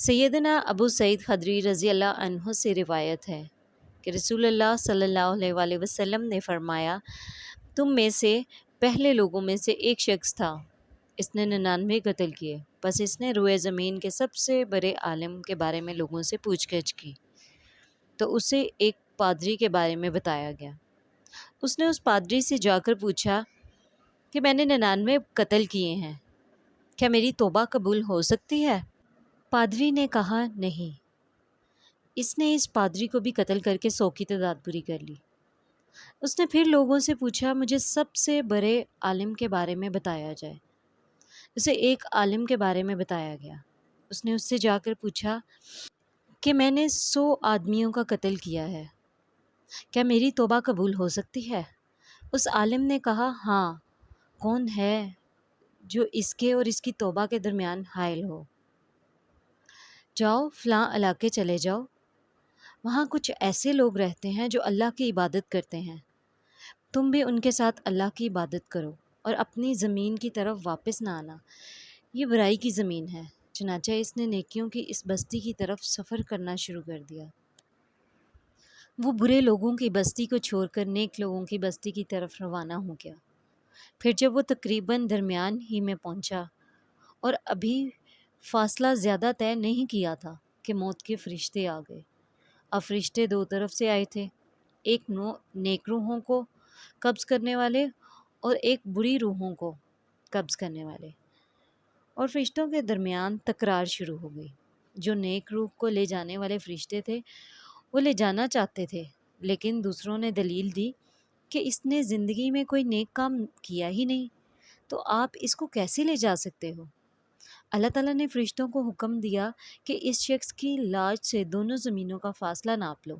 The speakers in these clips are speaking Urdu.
سیدنا ابو سعید خدری رضی اللہ عنہ سے روایت ہے کہ رسول اللہ صلی اللہ علیہ وآلہ وسلم نے فرمایا، تم میں سے پہلے لوگوں میں سے ایک شخص تھا، اس نے 99 قتل کیے، بس اس نے روئے زمین کے سب سے بڑے عالم کے بارے میں لوگوں سے پوچھ گچھ کی تو اسے ایک پادری کے بارے میں بتایا گیا۔ اس نے اس پادری سے جا کر پوچھا کہ میں نے 99 قتل کیے ہیں، کیا میری توبہ قبول ہو سکتی ہے؟ پادری نے کہا نہیں۔ اس نے اس پادری کو بھی قتل کر کے 100 کی تعداد پوری کر لی۔ اس نے پھر لوگوں سے پوچھا مجھے سب سے بڑے عالم کے بارے میں بتایا جائے۔ اسے ایک عالم کے بارے میں بتایا گیا۔ اس نے اس سے جا کر پوچھا کہ میں نے 100 آدمیوں کا قتل کیا ہے، کیا میری توبہ قبول ہو سکتی ہے؟ اس عالم نے کہا ہاں، کون ہے جو اس کے اور اس کی توبہ کے درمیان حائل ہو؟ جاؤ فلاں علاقے چلے جاؤ، وہاں کچھ ایسے لوگ رہتے ہیں جو اللہ کی عبادت کرتے ہیں، تم بھی ان کے ساتھ اللہ کی عبادت کرو اور اپنی زمین کی طرف واپس نہ آنا، یہ برائی کی زمین ہے۔ چنانچہ اس نے نیکیوں کی اس بستی کی طرف سفر کرنا شروع کر دیا۔ وہ برے لوگوں کی بستی کو چھوڑ کر نیک لوگوں کی بستی کی طرف روانہ ہو گیا۔ پھر جب وہ تقریباً درمیان ہی میں پہنچا اور ابھی فاصلہ زیادہ طے نہیں کیا تھا کہ موت کے فرشتے آ گئے۔ اب فرشتے دو طرف سے آئے تھے، ایک نیک روحوں کو قبض کرنے والے اور ایک بری روحوں کو قبض کرنے والے، اور فرشتوں کے درمیان تکرار شروع ہو گئی۔ جو نیک روح کو لے جانے والے فرشتے تھے وہ لے جانا چاہتے تھے، لیکن دوسروں نے دلیل دی کہ اس نے زندگی میں کوئی نیک کام کیا ہی نہیں، تو آپ اس کو کیسے لے جا سکتے ہو؟ اللہ تعالیٰ نے فرشتوں کو حکم دیا کہ اس شخص کی لاش سے دونوں زمینوں کا فاصلہ ناپ لو،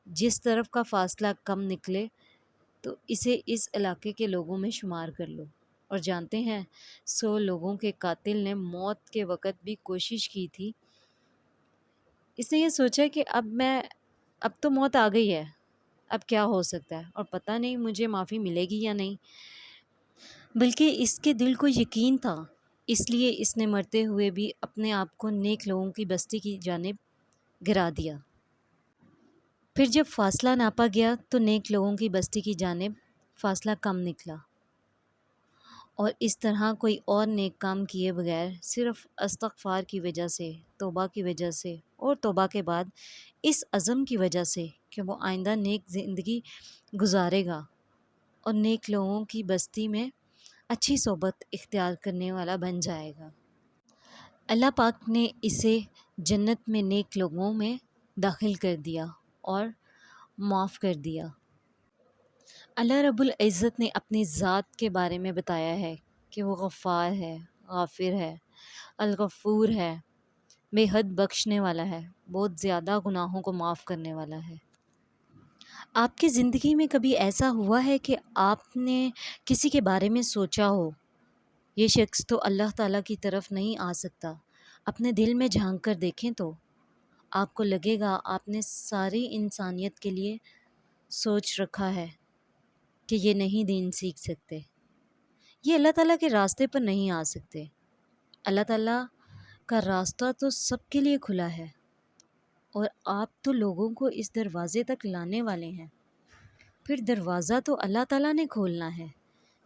جس طرف کا فاصلہ کم نکلے تو اسے اس علاقے کے لوگوں میں شمار کر لو۔ اور جانتے ہیں 100 لوگوں کے قاتل نے موت کے وقت بھی کوشش کی تھی۔ اس نے یہ سوچا کہ اب تو موت آ گئی ہے، اب کیا ہو سکتا ہے، اور پتہ نہیں مجھے معافی ملے گی یا نہیں، بلکہ اس کے دل کو یقین تھا، اس لیے اس نے مرتے ہوئے بھی اپنے آپ کو نیک لوگوں کی بستی کی جانب گرا دیا۔ پھر جب فاصلہ ناپا گیا تو نیک لوگوں کی بستی کی جانب فاصلہ کم نکلا، اور اس طرح کوئی اور نیک کام کیے بغیر صرف استغفار کی وجہ سے، توبہ کی وجہ سے، اور توبہ کے بعد اس عزم کی وجہ سے کہ وہ آئندہ نیک زندگی گزارے گا اور نیک لوگوں کی بستی میں اچھی صحبت اختیار کرنے والا بن جائے گا، اللہ پاک نے اسے جنت میں نیک لوگوں میں داخل کر دیا اور معاف کر دیا۔ اللہ رب العزت نے اپنی ذات کے بارے میں بتایا ہے کہ وہ غفار ہے، غافر ہے، الغفور ہے، بے حد بخشنے والا ہے، بہت زیادہ گناہوں کو معاف کرنے والا ہے۔ آپ کی زندگی میں کبھی ایسا ہوا ہے کہ آپ نے کسی کے بارے میں سوچا ہو یہ شخص تو اللہ تعالیٰ کی طرف نہیں آ سکتا؟ اپنے دل میں جھانک کر دیکھیں تو آپ کو لگے گا آپ نے ساری انسانیت کے لیے سوچ رکھا ہے کہ یہ نہیں دین سیکھ سکتے، یہ اللہ تعالیٰ کے راستے پر نہیں آ سکتے۔ اللہ تعالیٰ کا راستہ تو سب کے لیے کھلا ہے، اور آپ تو لوگوں کو اس دروازے تک لانے والے ہیں۔ پھر دروازہ تو اللہ تعالیٰ نے کھولنا ہے،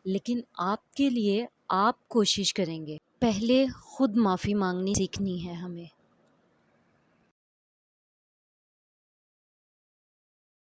لیکن آپ کے لیے آپ کوشش کریں گے۔ پہلے خود معافی مانگنی سیکھنی ہے ہمیں۔